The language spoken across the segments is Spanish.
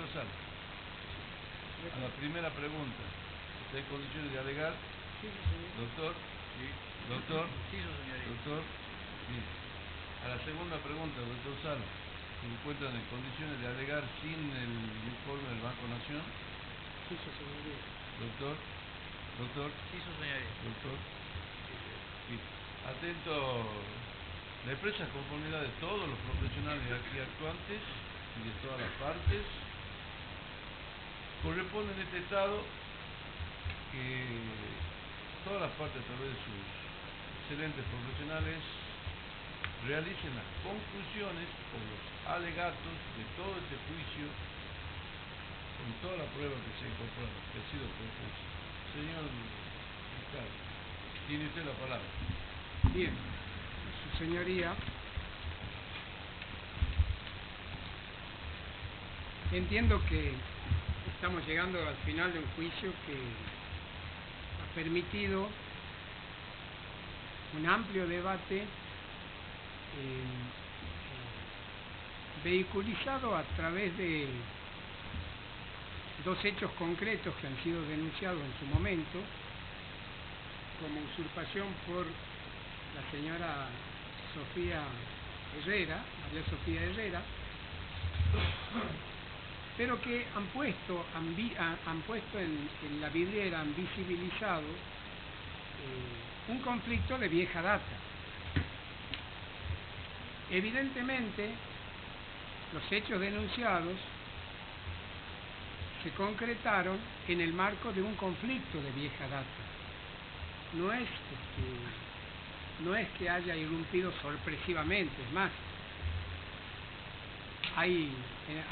doctor Sala. A la primera pregunta, ¿está en condiciones de alegar? Sí, señor. Doctor, sí. Doctor, Sí, señorita. doctor, sí. A la segunda pregunta, doctor Sala, ¿se encuentran en condiciones de alegar sin el informe del Banco Nación? Sí, señorita. Doctor, doctor, Sí, señorita. doctor, sí. Atento, la empresa conformidad de todos los profesionales aquí actuantes y de todas las partes. Corresponde en este estado que todas las partes a través de sus excelentes profesionales realicen las conclusiones o los alegatos de todo este juicio con toda la prueba que se ha incorporado, que ha sido propuesta. Señor fiscal, tiene usted la palabra. Bien, su señoría, entiendo que estamos llegando al final de un juicio que ha permitido un amplio debate vehiculizado a través de dos hechos concretos que han sido denunciados en su momento como usurpación por la señora Sofía Herrera, María Sofía Herrera, pero que han puesto en la vidriera, han visibilizado un conflicto de vieja data. Evidentemente, los hechos denunciados se concretaron en el marco de un conflicto de vieja data. No es que haya irrumpido sorpresivamente, es más, a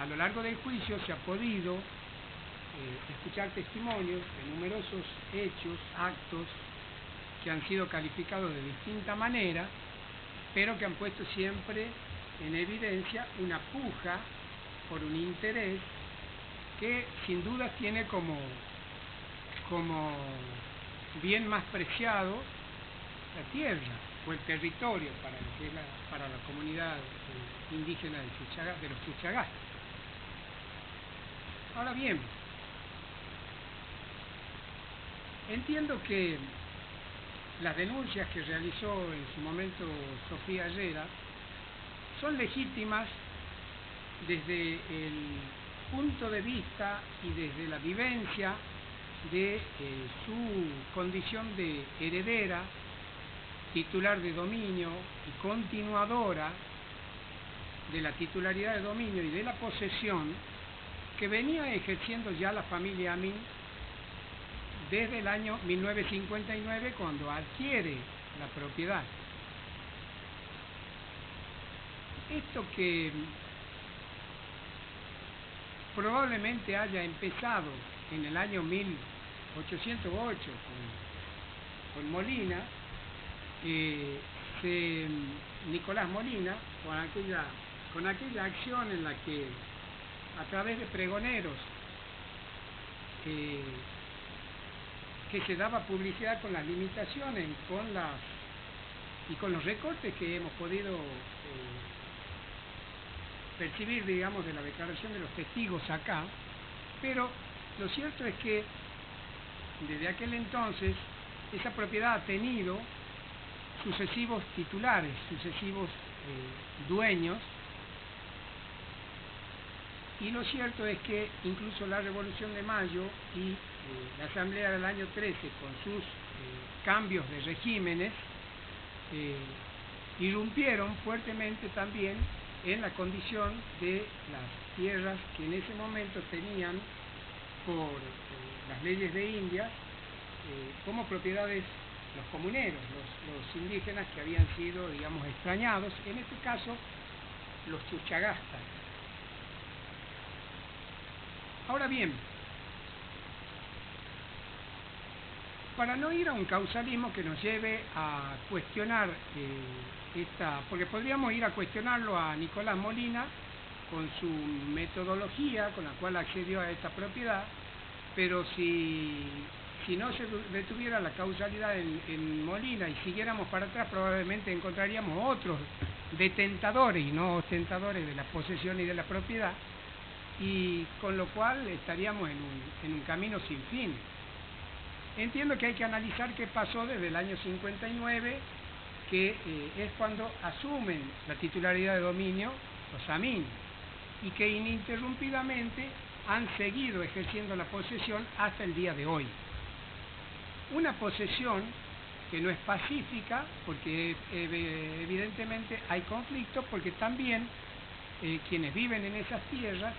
lo largo del juicio se ha podido escuchar testimonios de numerosos hechos, actos que han sido calificados de distinta manera, pero que han puesto siempre en evidencia una puja por un interés que sin duda tiene como bien más preciado la tierra o el territorio para la comunidad indígena de los Chuchagastas. Ahora bien, entiendo que las denuncias que realizó en su momento Sofía Herrera son legítimas desde el punto de vista y desde la vivencia de su condición de heredera, titular de dominio y continuadora de la titularidad de dominio y de la posesión que venía ejerciendo ya la familia Amin desde el año 1959 cuando adquiere la propiedad. Esto que probablemente haya empezado en el año 1808 con Molina, Nicolás Molina, con aquella acción en la que a través de pregoneros que se daba publicidad con las limitaciones y con los recortes que hemos podido percibir, digamos, de la declaración de los testigos acá, pero lo cierto es que desde aquel entonces esa propiedad ha tenido sucesivos titulares, sucesivos dueños, y lo cierto es que incluso la Revolución de Mayo y la Asamblea del año 13 con sus cambios de regímenes irrumpieron fuertemente también en la condición de las tierras que en ese momento tenían por las leyes de Indias como propiedades los comuneros, los indígenas que habían sido, digamos, extrañados, en este caso los Chuchagastas. Ahora bien, para no ir a un causalismo que nos lleve a cuestionar porque podríamos ir a cuestionarlo a Nicolás Molina con su metodología con la cual accedió a esta propiedad, pero si no se detuviera la causalidad en Molina y siguiéramos para atrás, probablemente encontraríamos otros detentadores y no ostentadores de la posesión y de la propiedad y con lo cual estaríamos en un camino sin fin. Entiendo que hay que analizar qué pasó desde el año 59, que es cuando asumen la titularidad de dominio los Amin, y que ininterrumpidamente han seguido ejerciendo la posesión hasta el día de hoy. Una posesión que no es pacífica, porque evidentemente hay conflicto, porque también quienes viven en esas tierras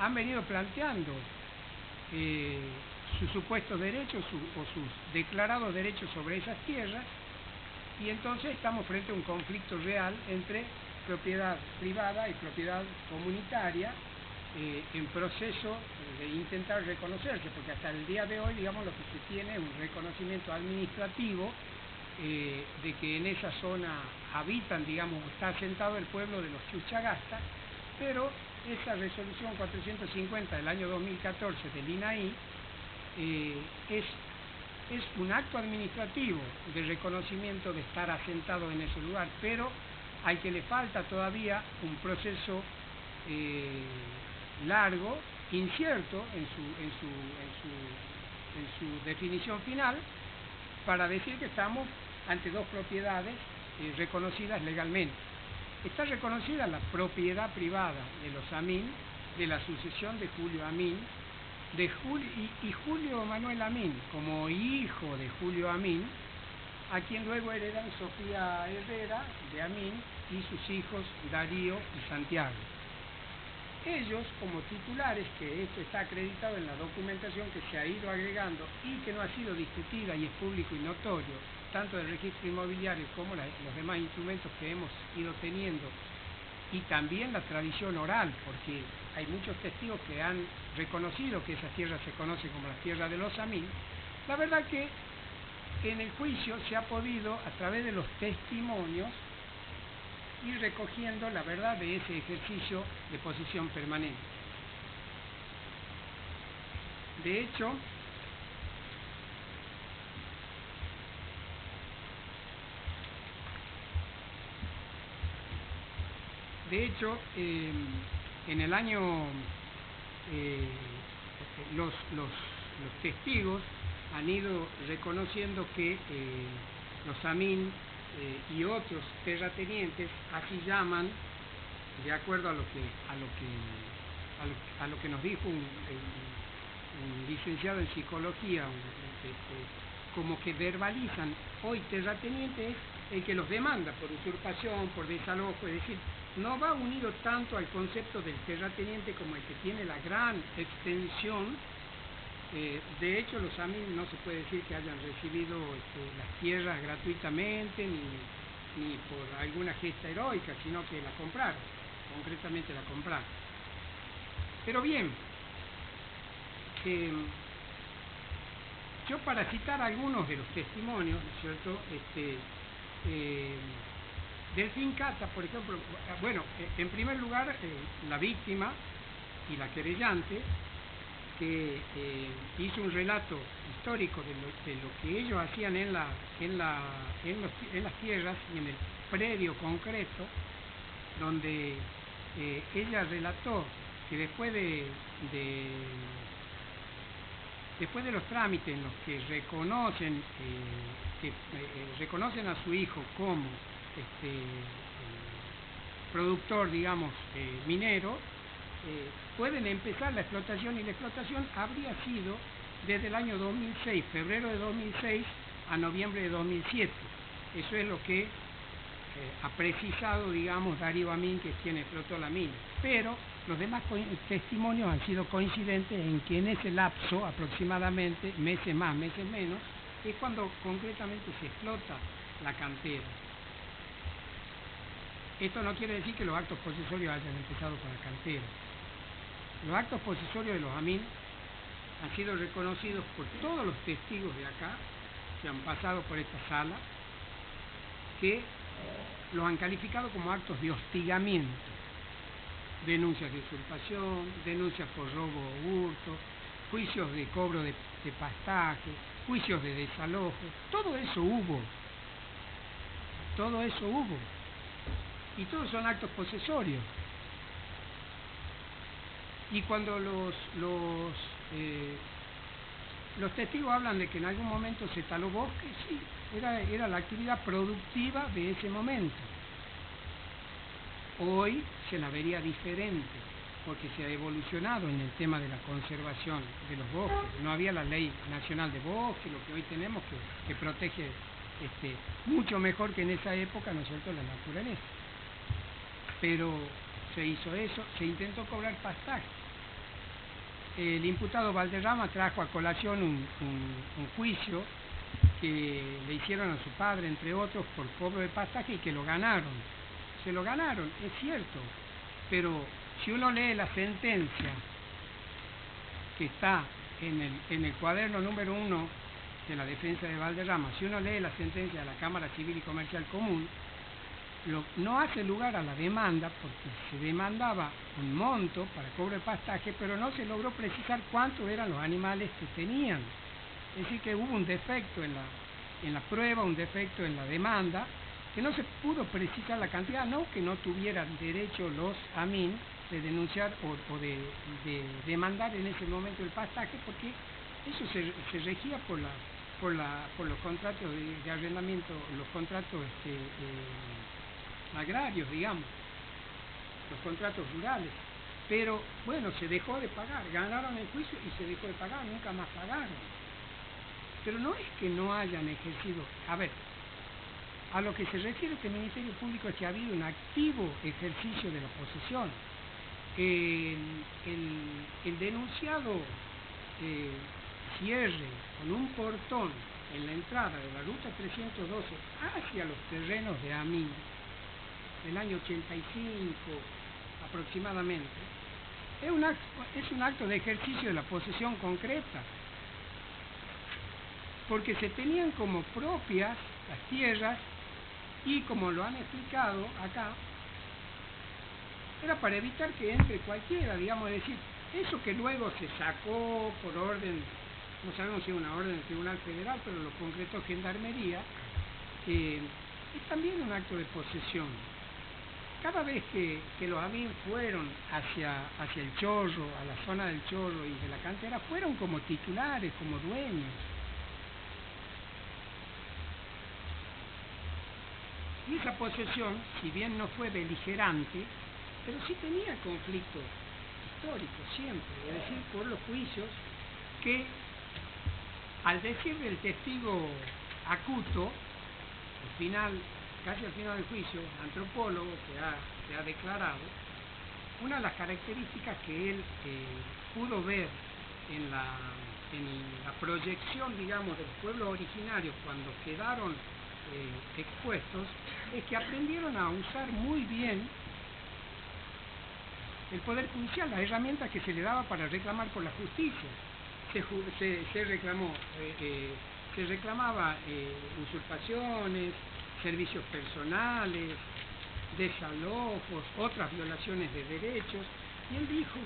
han venido planteando sus supuestos derechos o sus declarados derechos sobre esas tierras, y entonces estamos frente a un conflicto real entre propiedad privada y propiedad comunitaria, en proceso de intentar reconocerse, porque hasta el día de hoy, digamos, lo que se tiene es un reconocimiento administrativo de que en esa zona habitan, digamos, está asentado el pueblo de los Chuchagastas, pero esa resolución 450 del año 2014 del INAI es un acto administrativo de reconocimiento de estar asentado en ese lugar, pero al que le falta todavía un proceso largo, incierto en su definición final, para decir que estamos ante dos propiedades reconocidas legalmente. Está reconocida la propiedad privada de los Amin, de la sucesión de Julio Amin, y Julio Manuel Amin como hijo de Julio Amin, a quien luego heredan Sofía Herrera de Amin y sus hijos Darío y Santiago. Ellos, como titulares, que esto está acreditado en la documentación que se ha ido agregando y que no ha sido discutida y es público y notorio, tanto del registro inmobiliario como los demás instrumentos que hemos ido teniendo, y también la tradición oral, porque hay muchos testigos que han reconocido que esas tierras se conocen como las tierras de los Amin. La verdad que en el juicio se ha podido, a través de los testimonios, ir recogiendo la verdad de ese ejercicio de posesión permanente. De hecho, en el año los testigos han ido reconociendo que los Amin y otros terratenientes, así llaman, de acuerdo a lo que nos dijo un licenciado en psicología, como que verbalizan, hoy terrateniente es el que los demanda por usurpación, por desalojo, es decir, no va unido tanto al concepto del terrateniente como el que tiene la gran extensión. De hecho, los Amin no se puede decir que hayan recibido las tierras gratuitamente ni por alguna gesta heroica, sino que la compraron, concretamente la compraron. Pero bien, yo, para citar algunos de los testimonios, ¿no es cierto? Delfín Cata, por ejemplo, bueno, en primer lugar, la víctima y la querellante, que hizo un relato histórico de lo que ellos hacían en las tierras y en el predio concreto, donde ella relató que después de los trámites en los que reconocen a su hijo como productor, digamos, minero, pueden empezar la explotación, y la explotación habría sido desde el año 2006, febrero de 2006 a noviembre de 2007. Eso es lo que ha precisado, digamos, Darío Amin, que es quien explotó la mina. Pero los demás testimonios han sido coincidentes en que en ese lapso, aproximadamente, meses más, meses menos, es cuando concretamente se explota la cantera. Esto no quiere decir que los actos posesorios hayan empezado con la cantera. Los actos posesorios de los Amin han sido reconocidos por todos los testigos de acá, que han pasado por esta sala, que los han calificado como actos de hostigamiento, denuncias de usurpación, denuncias por robo o hurto, juicios de cobro de pastaje, juicios de desalojo, todo eso hubo, y todos son actos posesorios. Y cuando los testigos hablan de que en algún momento se taló bosque, sí, era la actividad productiva de ese momento. Hoy se la vería diferente, porque se ha evolucionado en el tema de la conservación de los bosques. No había la ley nacional de bosques, lo que hoy tenemos, que protege mucho mejor que en esa época, ¿no es cierto?, la naturaleza. Pero se hizo eso, se intentó cobrar pastaje. El imputado Valderrama trajo a colación un juicio que le hicieron a su padre, entre otros, por cobro de pastaje, y que lo ganaron. Se lo ganaron, es cierto, pero si uno lee la sentencia que está en el cuaderno número 1 de la defensa de Valderrama, si uno lee la sentencia de la Cámara Civil y Comercial Común, no hace lugar a la demanda, porque se demandaba un monto para cobro de pastaje, pero no se logró precisar cuántos eran los animales que tenían. Es decir, que hubo un defecto en la prueba, un defecto en la demanda, que no se pudo precisar la cantidad, no que no tuvieran derecho los AMIN de denunciar o de demandar en ese momento el pastaje, porque eso se regía por los contratos de arrendamiento, los contratos agrarios, digamos, los contratos rurales. Pero bueno, se dejó de pagar, ganaron el juicio y se dejó de pagar, nunca más pagaron. Pero no es que no hayan ejercido, a ver, a lo que se refiere este Ministerio Público es que ha habido un activo ejercicio de la posesión. El denunciado cierre con un portón en la entrada de la ruta 312 hacia los terrenos de AMIN del año 85 aproximadamente, es un acto de ejercicio de la posesión concreta, porque se tenían como propias las tierras y, como lo han explicado acá, era para evitar que entre cualquiera, digamos, es decir, eso que luego se sacó por orden, no sabemos si es una orden del Tribunal Federal, pero lo concretó Gendarmería, es también un acto de posesión. Cada vez que los AMIN fueron hacia el Chorro, a la zona del Chorro y de la cantera, fueron como titulares, como dueños. Y esa posesión, si bien no fue beligerante, pero sí tenía conflictos históricos siempre, es decir, por los juicios que, al decir del testigo Acuto, casi al final del juicio, antropólogo que ha declarado, una de las características que él pudo ver en la proyección, digamos, de los pueblos originarios cuando quedaron expuestos, es que aprendieron a usar muy bien el Poder Judicial, las herramientas que se le daba para reclamar por la justicia. Se reclamaba usurpaciones, servicios personales, desalojos, otras violaciones de derechos, y él dijo,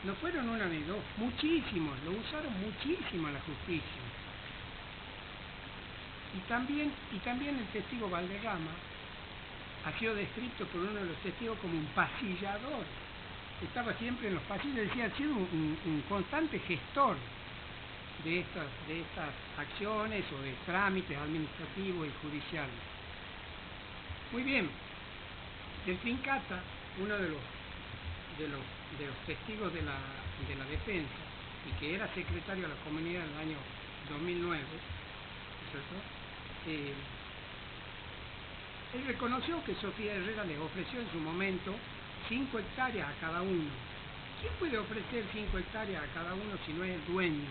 no fueron una ni dos, muchísimos, lo usaron muchísimo a la justicia. Y también el testigo Valderrama ha sido descrito por uno de los testigos como un pasillador. Estaba siempre en los pasillos, decía, ha sido un constante gestor de estas acciones o de trámites administrativos y judiciales. Muy bien, el Trincata, uno de los testigos de la defensa, y que era secretario de la comunidad en el año 2009, ¿no es cierto? Él reconoció que Sofía Herrera les ofreció en su momento 5 hectáreas a cada uno. ¿Quién puede ofrecer 5 hectáreas a cada uno si no es el dueño?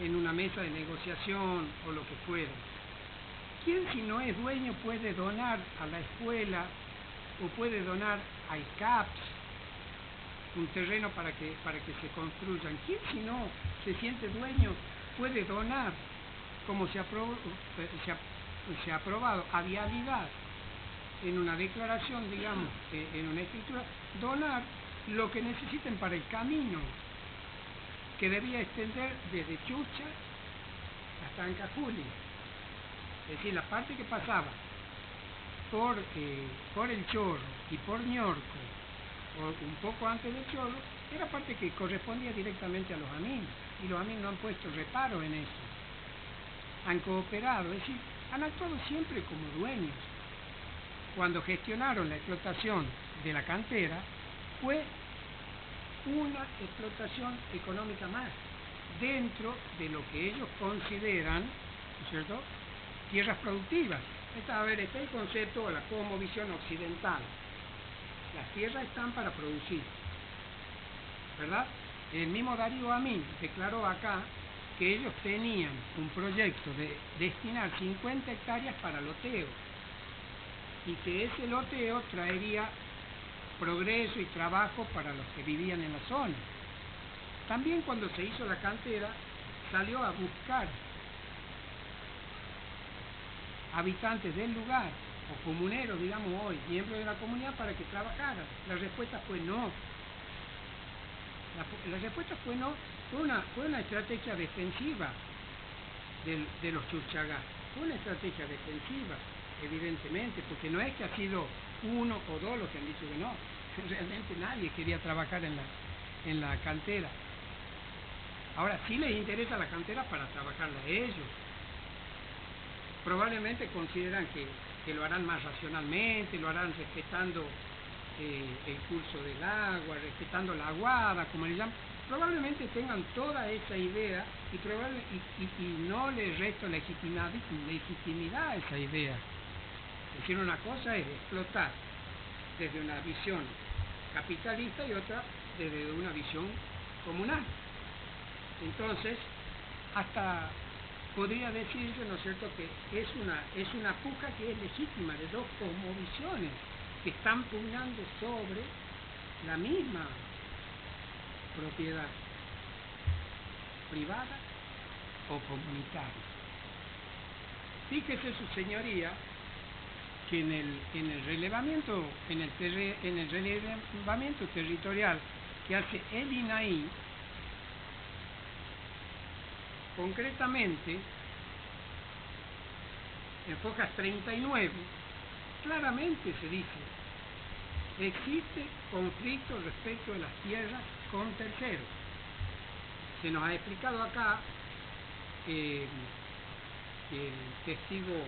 En una mesa de negociación o lo que fuera. ¿Quién, si no es dueño, puede donar a la escuela o puede donar a ICAPS un terreno para que se construyan? ¿Quién, si no se siente dueño, puede donar, como se ha aprobado, a Vialidad, en una declaración, digamos, en una escritura, donar lo que necesiten para el camino, que debía extender desde Chucha hasta Ancajuli? Es decir, la parte que pasaba por el Chorro y por Ñorco, o un poco antes del Chorro, era parte que correspondía directamente a los AMIN, y los AMIN no han puesto reparo en eso. Han cooperado, es decir, han actuado siempre como dueños. Cuando gestionaron la explotación de la cantera, fue una explotación económica más, dentro de lo que ellos consideran, ¿no es cierto?, tierras productivas. A ver, está el concepto o la cosmovisión occidental. Las tierras están para producir, ¿verdad? El mismo Darío Amín declaró acá que ellos tenían un proyecto de destinar 50 hectáreas para loteo y que ese loteo traería progreso y trabajo para los que vivían en la zona. También cuando se hizo la cantera, salió a buscar habitantes del lugar, o comuneros, digamos hoy, miembros de la comunidad, para que trabajaran. La respuesta fue no. La respuesta fue no. Fue una estrategia defensiva de los churchagás. Fue una estrategia defensiva, evidentemente, porque no es que ha sido uno o dos los que han dicho que no. Realmente nadie quería trabajar en la cantera. Ahora, sí les interesa la cantera para trabajarla ellos. Probablemente consideran que lo harán más racionalmente, lo harán respetando el curso del agua, respetando la aguada, como le llaman. Probablemente tengan toda esa idea y no les resto legitimidad a esa idea. Es decir, una cosa es explotar desde una visión capitalista y otra desde una visión comunal. Entonces, hasta podría decirse, ¿no es cierto?, que es una puja que es legítima de dos cosmovisiones que están pugnando sobre la misma propiedad privada o comunitaria. Fíjese su señoría que en el relevamiento territorial que hace el INAI, concretamente en Fojas 39, claramente se dice: existe conflicto respecto de las tierras con terceros. Se nos ha explicado acá el testigo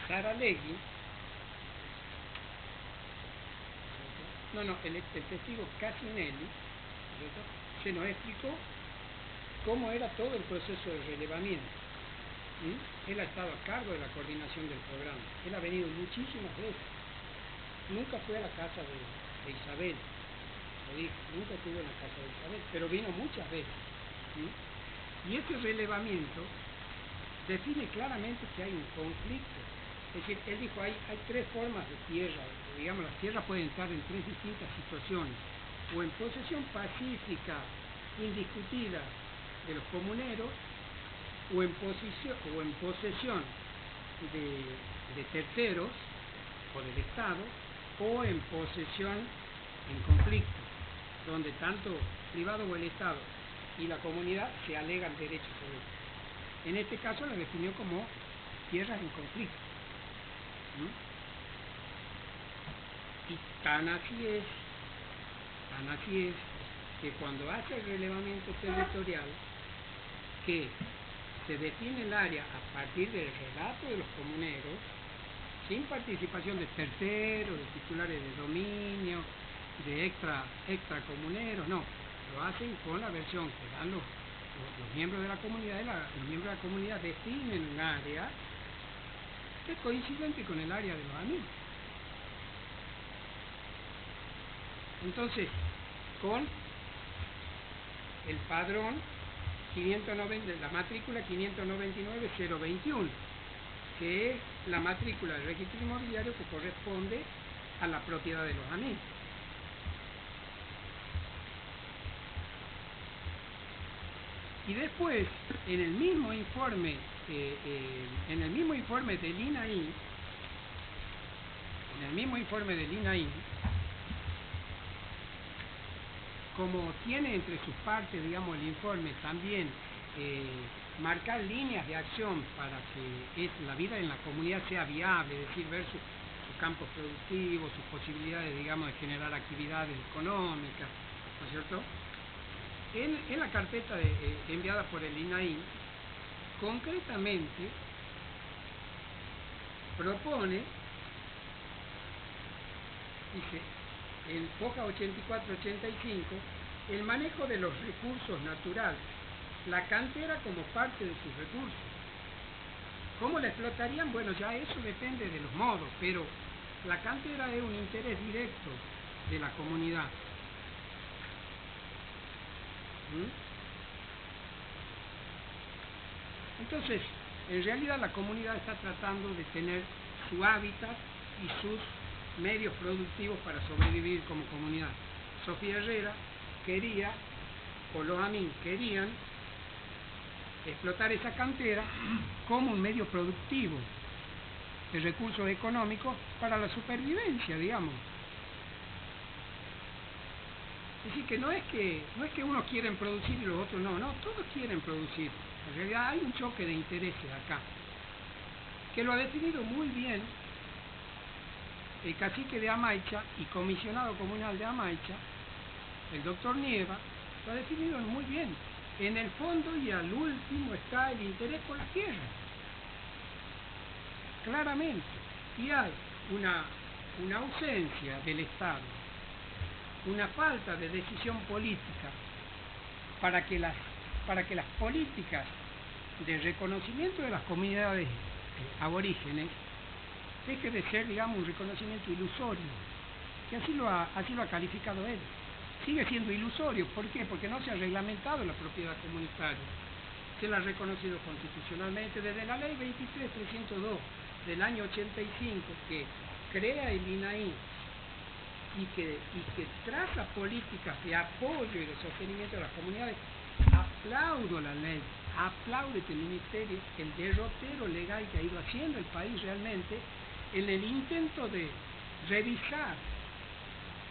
Saralegui, el testigo Casinelli, ¿cierto?, se nos explicó cómo era todo el proceso de relevamiento. Él ha estado a cargo de la coordinación del programa. Él ha venido muchísimas veces. Nunca fue a la casa de Isabel, lo dijo, nunca estuvo en la casa de Isabel, pero vino muchas veces. Y ese relevamiento define claramente que hay un conflicto. Es decir, él dijo, hay tres formas de tierra. Digamos, las tierras pueden estar en tres distintas situaciones: o en posesión pacífica, indiscutida, de los comuneros, o en posesión de terceros o del Estado, o en posesión en conflicto, donde tanto privado o el Estado y la comunidad se alegan derechos sobre ello. En este caso la definió como tierras en conflicto. Y tan así es que cuando hace el relevamiento territorial, que se define el área a partir del relato de los comuneros, sin participación de terceros, de titulares de dominio, de extracomuneros, no, lo hacen con la versión que dan los miembros de la comunidad, los miembros de la comunidad definen un área que es coincidente con el área de los amigos. Entonces, con el padrón 590, la matrícula 599-021, que es la matrícula del registro inmobiliario que corresponde a la propiedad de los amigos. Y después, en el mismo informe, del INAI, como tiene entre sus partes, digamos, el informe también marcar líneas de acción para que la vida en la comunidad sea viable, es decir, ver sus campos productivos, sus posibilidades, digamos, de generar actividades económicas, ¿no es cierto? En la carpeta enviada por el INAI, concretamente propone, dice, en hoja 84-85, el manejo de los recursos naturales, la cantera como parte de sus recursos. ¿Cómo la explotarían? Bueno, ya eso depende de los modos, pero la cantera es un interés directo de la comunidad. Entonces, en realidad la comunidad está tratando de tener su hábitat y sus medios productivos para sobrevivir como comunidad. Sofía Herrera quería, o los AMIN querían, explotar esa cantera como un medio productivo de recursos económicos para la supervivencia, digamos. Es decir, que no es que unos quieren producir y los otros no, todos quieren producir. En realidad hay un choque de intereses acá, que lo ha definido muy bien el cacique de Amaicha y comisionado comunal de Amaicha, el doctor Nieva, lo ha definido muy bien. En el fondo y al último está el interés por las tierras, claramente. Y hay una ausencia del Estado, una falta de decisión política para que las políticas de reconocimiento de las comunidades aborígenes deje de ser, digamos, un reconocimiento ilusorio, que así lo ha calificado él. Sigue siendo ilusorio. ¿Por qué? Porque no se ha reglamentado la propiedad comunitaria. Se la ha reconocido constitucionalmente desde la ley 23.302 del año 85, que crea el INAI y que traza políticas de apoyo y de sostenimiento de las comunidades. Aplaudo la ley, aplaudo este ministerio, el derrotero legal que ha ido haciendo el país realmente en el intento de revisar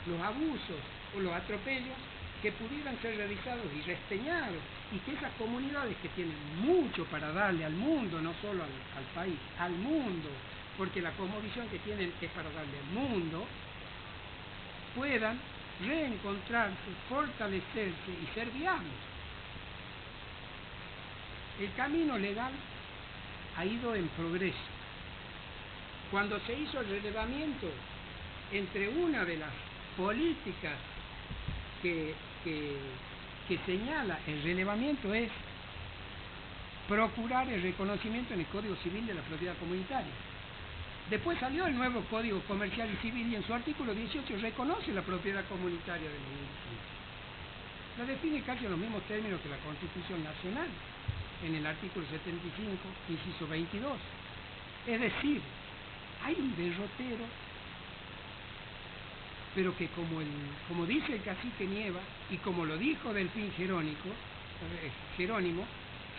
los abusos o los atropellos que pudieran ser revisados y resteñados, y que esas comunidades que tienen mucho para darle al mundo, no solo al país, al mundo, porque la cosmovisión que tienen es para darle al mundo, puedan reencontrarse, fortalecerse y ser viables. El camino legal ha ido en progreso. Cuando se hizo el relevamiento entre una de las políticas que señala el relevamiento es procurar el reconocimiento en el Código Civil de la propiedad comunitaria. Después salió el nuevo Código Comercial y Civil y en su artículo 18 reconoce la propiedad comunitaria de los indígenas. La define casi en los mismos términos que la Constitución Nacional, en el artículo 75, inciso 22. Es decir, hay un derrotero, pero que como dice el cacique Nieva y como lo dijo Delfín Jerónimo,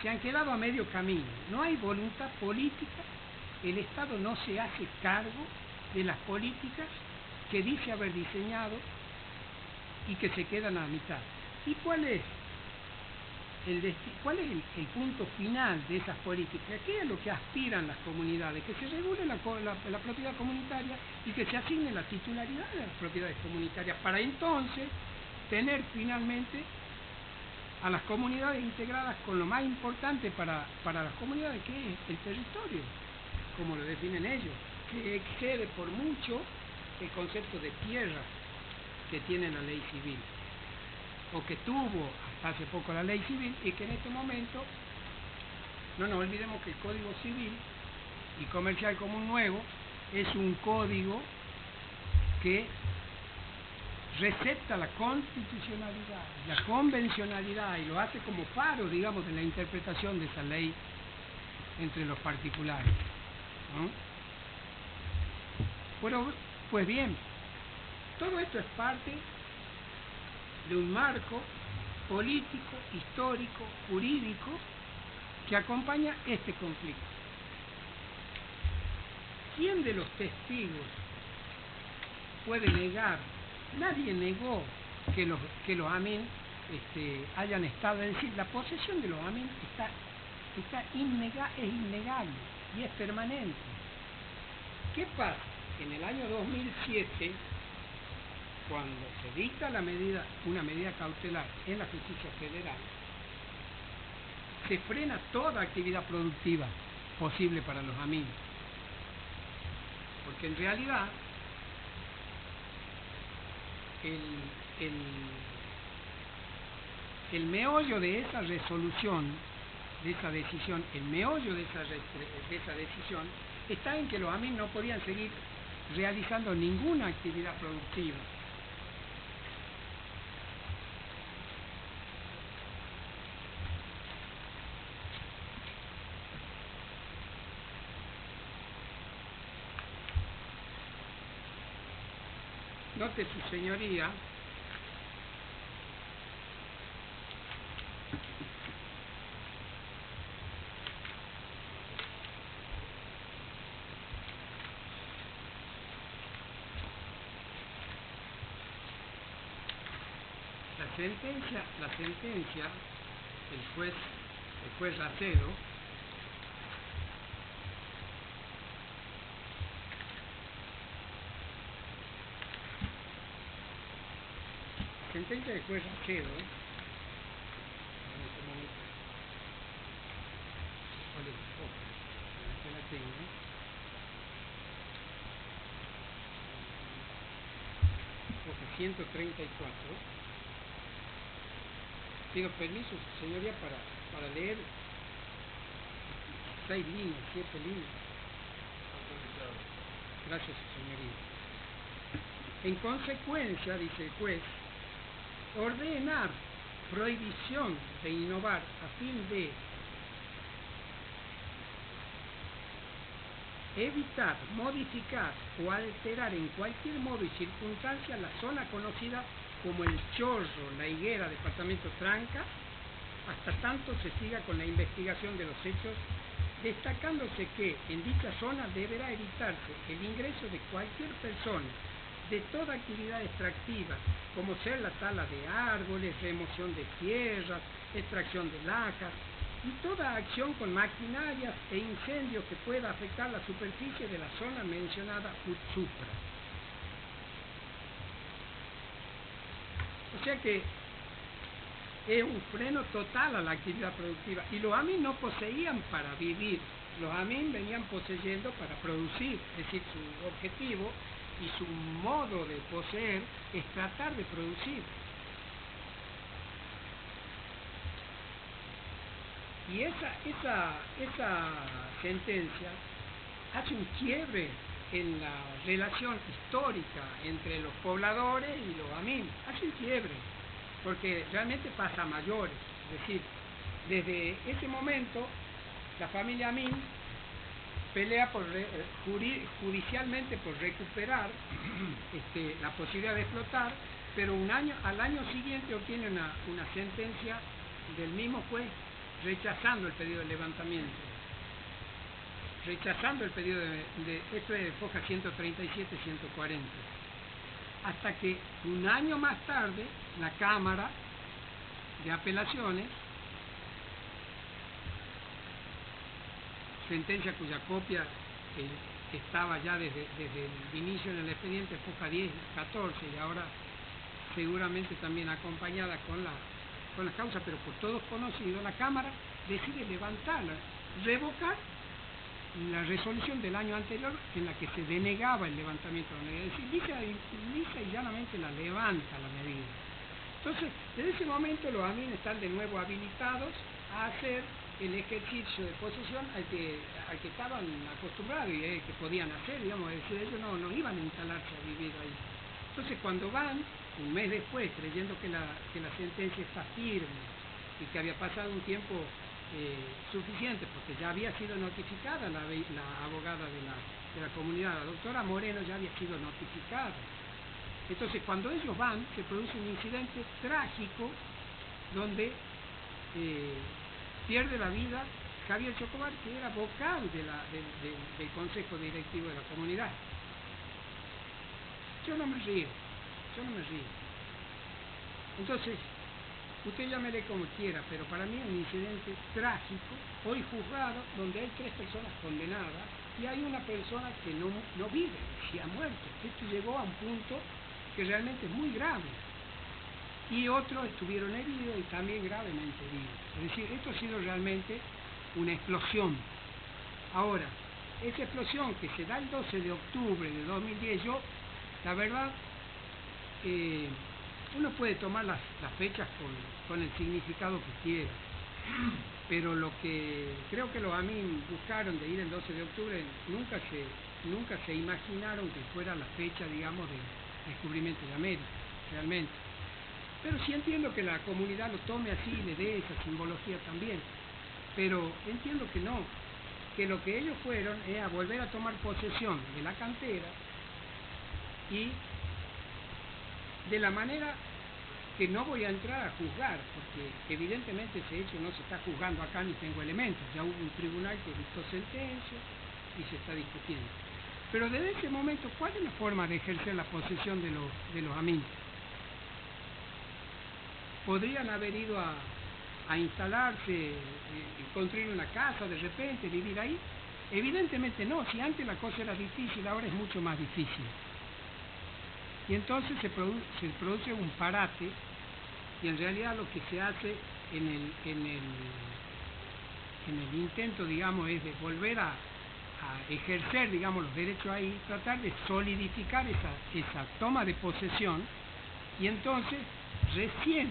se han quedado a medio camino. No hay voluntad política, el Estado no se hace cargo de las políticas que dice haber diseñado y que se quedan a mitad. ¿Y cuál es el punto final de esas políticas? ¿Qué es lo que aspiran las comunidades? Que se regule la propiedad comunitaria y que se asigne la titularidad de las propiedades comunitarias para entonces tener finalmente a las comunidades integradas con lo más importante para las comunidades, que es el territorio, como lo definen ellos, que excede por mucho el concepto de tierra que tiene la ley civil, o que tuvo hasta hace poco la ley civil, y que en este momento, no nos olvidemos que el Código Civil y Comercial Común Nuevo es un código que recepta la constitucionalidad, la convencionalidad, y lo hace como faro, digamos, de la interpretación de esa ley entre los particulares, ¿no? Bueno, pues bien, todo esto es parte de un marco político, histórico, jurídico que acompaña este conflicto. ¿Quién de los testigos puede negar? Nadie negó que los Amin hayan estado, es decir, la posesión de los Amin es innegable y es permanente. ¿Qué pasa? En el año 2007, cuando se dicta una medida cautelar en la justicia federal, se frena toda actividad productiva posible para los Amin. Porque en realidad el meollo de esa resolución, de esa decisión, está en que los Amin no podían seguir realizando ninguna actividad productiva. Note su señoría la sentencia, el juez Racedo, sentencia del juez Racedo, la tengo, hoja 134. Pido permiso, señoría, para leer 6 líneas, 7 líneas. Gracias, señoría. En consecuencia, dice el juez, ordenar prohibición de innovar a fin de evitar, modificar o alterar en cualquier modo y circunstancia la zona conocida como el Chorro, La Higuera, departamento Tranca, hasta tanto se siga con la investigación de los hechos, destacándose que en dicha zona deberá evitarse el ingreso de cualquier persona de toda actividad extractiva, como ser la tala de árboles, remoción de tierras, extracción de lacas, y toda acción con maquinarias e incendios que pueda afectar la superficie de la zona mencionada supra. O sea que es un freno total a la actividad productiva. Y los Amin no poseían para vivir, los Amin venían poseyendo para producir, es decir, su objetivo y su modo de poseer es tratar de producir. Y esa sentencia hace un quiebre en la relación histórica entre los pobladores y los Amin. Hace un quiebre, porque realmente pasa a mayores. Es decir, desde ese momento, la familia Amin pelea judicialmente por recuperar la posibilidad de explotar, pero al año siguiente obtiene una sentencia del mismo juez rechazando el pedido de levantamiento, rechazando el pedido esto es hoja 137-140, hasta que un año más tarde la Cámara de Apelaciones, sentencia cuya copia estaba ya desde el inicio en el expediente, hoja 10 y 14, y ahora seguramente también acompañada con la causa, pero por todos conocidos, la Cámara decide levantarla, revocar la resolución del año anterior en la que se denegaba el levantamiento de la medida. Es decir, lisa y llanamente la levanta la medida. Entonces, desde ese momento los Amin están de nuevo habilitados a hacer el ejercicio de posesión al que estaban acostumbrados y que podían hacer, digamos, es decir, ellos no iban a instalarse a vivir ahí. Entonces, cuando van, un mes después, creyendo que la sentencia está firme y que había pasado un tiempo suficiente, porque ya había sido notificada la abogada de la comunidad, la doctora Moreno ya había sido notificada. Entonces, cuando ellos van, se produce un incidente trágico donde pierde la vida Javier Chocobar, que era vocal del Consejo Directivo de la comunidad. Yo no me río. Entonces, usted llámele como quiera, pero para mí es un incidente trágico, hoy juzgado, donde hay 3 personas condenadas y hay una persona que no vive, se ha muerto. Esto llegó a un punto que realmente es muy grave. Y otros estuvieron heridos y también gravemente heridos. Es decir, esto ha sido realmente una explosión. Ahora, esa explosión que se da el 12 de octubre de 2010, yo, la verdad, uno puede tomar las fechas con el significado que quiera, pero lo que creo que los AMIN buscaron de ir el 12 de octubre, nunca se imaginaron que fuera la fecha, digamos, del descubrimiento de América, realmente. Pero sí entiendo que la comunidad lo tome así, le dé esa simbología también, pero entiendo que no, que lo que ellos fueron es a volver a tomar posesión de la cantera y de la manera que no voy a entrar a juzgar, porque evidentemente ese hecho no se está juzgando acá ni tengo elementos, ya hubo un tribunal que dictó sentencia y se está discutiendo. Pero desde ese momento, ¿cuál es la forma de ejercer la posesión de los AMIN? ¿Podrían haber ido a instalarse y construir una casa de repente, vivir ahí? Evidentemente no, si antes la cosa era difícil, ahora es mucho más difícil. Y entonces se produce un parate y en realidad lo que se hace en el intento, digamos, es de volver a ejercer, digamos, los derechos ahí, tratar de solidificar esa toma de posesión y entonces recién,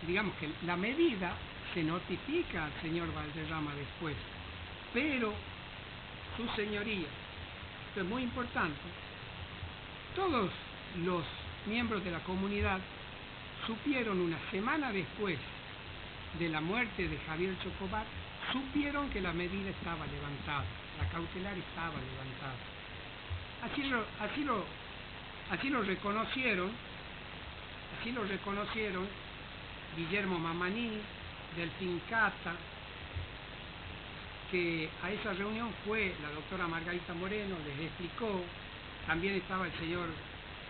digamos que la medida se notifica al señor Valderrama después, pero su señoría, esto es muy importante, todos los miembros de la comunidad supieron una semana después de la muerte de Javier Chocobar, supieron que la medida estaba levantada, la cautelar estaba levantada. Así lo reconocieron Guillermo Mamaní, Delfín Cata, que a esa reunión fue la doctora Margarita Moreno, les explicó, también estaba el señor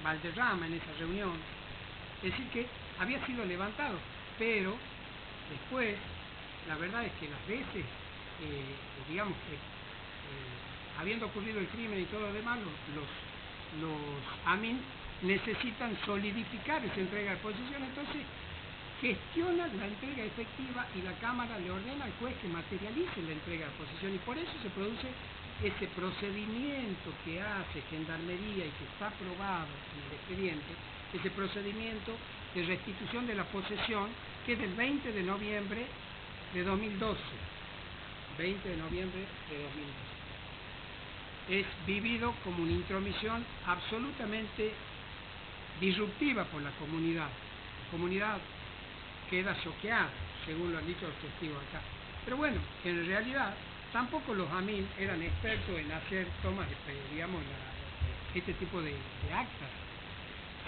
Valderrama en esa reunión, es decir que había sido levantado, pero después, la verdad es que las veces, digamos que habiendo ocurrido el crimen y todo lo demás, los AMIN necesitan solidificar esa entrega de posesión, entonces gestionan la entrega efectiva y la Cámara le ordena al juez que materialice la entrega de posesión y por eso se produce ese procedimiento que hace Gendarmería y que está aprobado en el expediente, ese procedimiento de restitución de la posesión que es del 20 de noviembre de 2012. 20 de noviembre de 2012. Es vivido como una intromisión absolutamente disruptiva por la comunidad. La comunidad queda choqueada, según lo han dicho los testigos acá. Pero bueno, en realidad tampoco los AMIN eran expertos en hacer tomas de, digamos, este tipo de actas.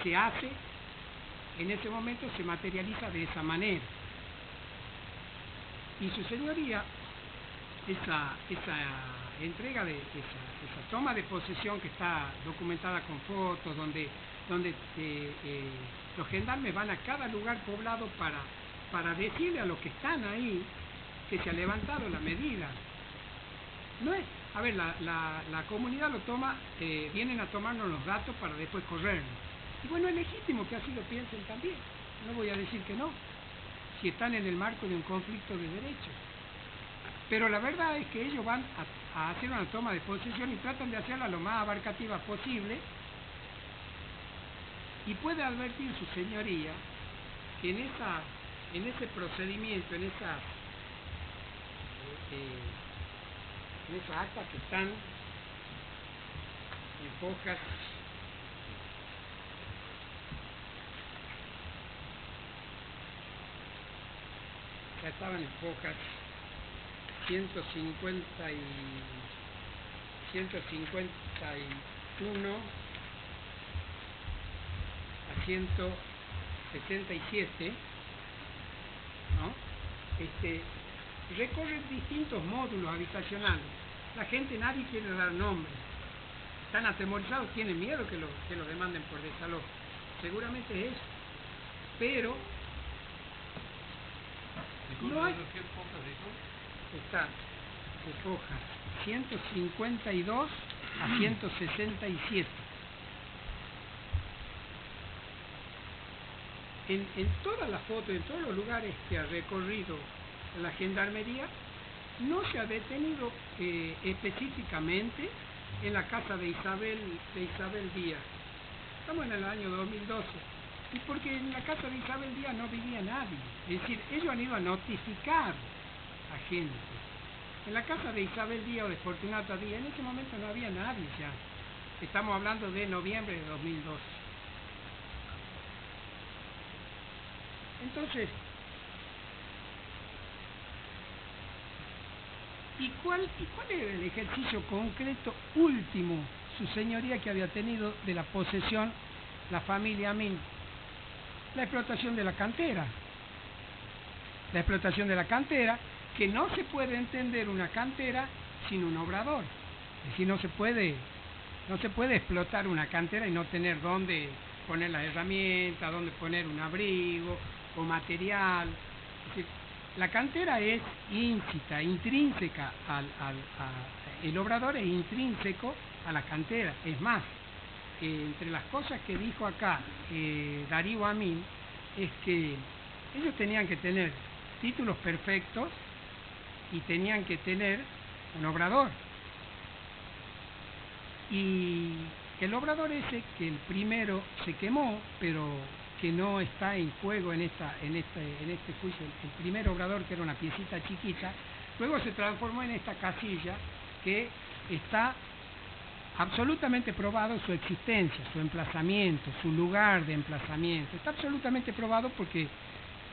Se hace, en ese momento se materializa de esa manera. Y su señoría, esa entrega de esa toma de posesión que está documentada con fotos, donde los gendarmes van a cada lugar poblado para decirle a los que están ahí que se ha levantado la medida. No es, a ver, la comunidad lo toma, vienen a tomarnos los datos para después corrernos. Y bueno, es legítimo que así lo piensen también, no voy a decir que no, si están en el marco de un conflicto de derechos. Pero la verdad es que ellos van a hacer una toma de posesión y tratan de hacerla lo más abarcativa posible. Y puede advertir su señoría que en ese procedimiento, en esas actas que están en hojas ya estaban en hojas 151 a 177, recorren distintos módulos habitacionales. La gente, nadie quiere dar nombre. Están atemorizados, tienen miedo que lo demanden por desalojo. Seguramente es eso. Pero no hay... ¿Qué fojas dijo? Está de fojas 152 a 167. En todas las fotos, en todos los lugares que ha recorrido la Gendarmería, no se ha detenido específicamente en la casa de Isabel Díaz. Estamos en el año 2012. Y porque en la casa de Isabel Díaz no vivía nadie. Es decir, ellos han ido a notificar a gente. En la casa de Isabel Díaz o de Fortunata Díaz, en ese momento no había nadie ya. Estamos hablando de noviembre de 2012. Entonces, ¿y cuál era el ejercicio concreto último, su señoría, que había tenido de la posesión la familia Amin? La explotación de la cantera. La explotación de la cantera, que no se puede entender una cantera sin un obrador. Es decir, no se puede explotar una cantera y no tener dónde poner las herramientas, dónde poner un abrigo o material. Es decir, la cantera es íncita, intrínseca el obrador es intrínseco a la cantera. Es más, entre las cosas que dijo acá Darío Amin, es que ellos tenían que tener títulos perfectos y tenían que tener un obrador. Y el obrador ese, que el primero se quemó, pero que no está en juego en este juicio, el primer obrador, que era una piecita chiquita, luego se transformó en esta casilla que está absolutamente probado su existencia, su emplazamiento, su lugar de emplazamiento. Está absolutamente probado porque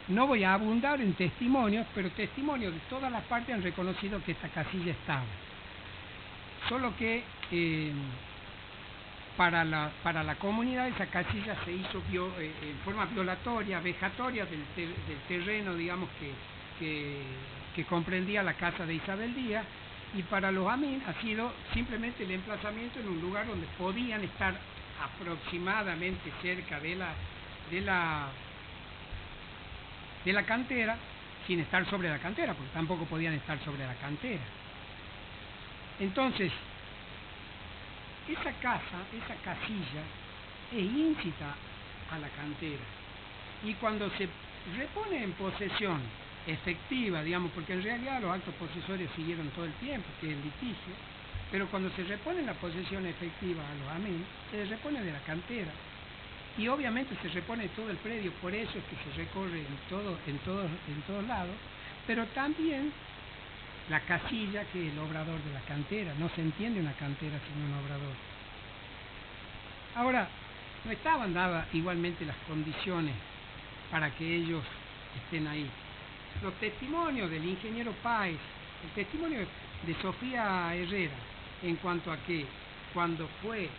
no voy a abundar en testimonios, pero testimonios de todas las partes han reconocido que esta casilla estaba. Solo que para la comunidad esa casilla se hizo en forma violatoria, vejatoria del terreno, digamos, que comprendía la casa de Isabel Díaz, y para los Amin ha sido simplemente el emplazamiento en un lugar donde podían estar aproximadamente cerca de la cantera, sin estar sobre la cantera, porque tampoco podían estar sobre la cantera. Entonces, esa casilla es íncita a la cantera. Y cuando se repone en posesión efectiva, digamos, porque en realidad los actos posesorios siguieron todo el tiempo, que es el litigio, pero cuando se repone la posesión efectiva a los Amin, se repone de la cantera. Y obviamente se repone todo el predio, por eso es que se recorre en todos lados, pero también la casilla, que es el obrador de la cantera. No se entiende una cantera sin un obrador. Ahora, no estaban dadas igualmente las condiciones para que ellos estén ahí. Los testimonios del ingeniero Páez, el testimonio de Sofía Herrera, en cuanto a que cuando fue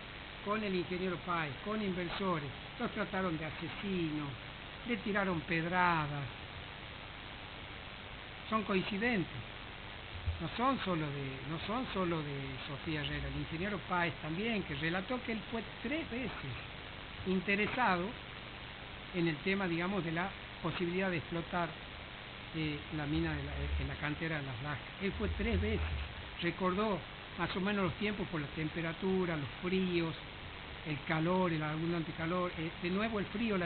con el ingeniero Páez, con inversores, los trataron de asesinos, le tiraron pedradas, son coincidentes. No son solo de Sofía Herrera. El ingeniero Páez también, que relató que él fue 3 veces interesado en el tema, digamos, de la posibilidad de explotar la mina en la cantera de Las Lajas. Él fue 3 veces. Recordó más o menos los tiempos por la temperatura, los fríos, el calor, el abundante calor, de nuevo el frío, la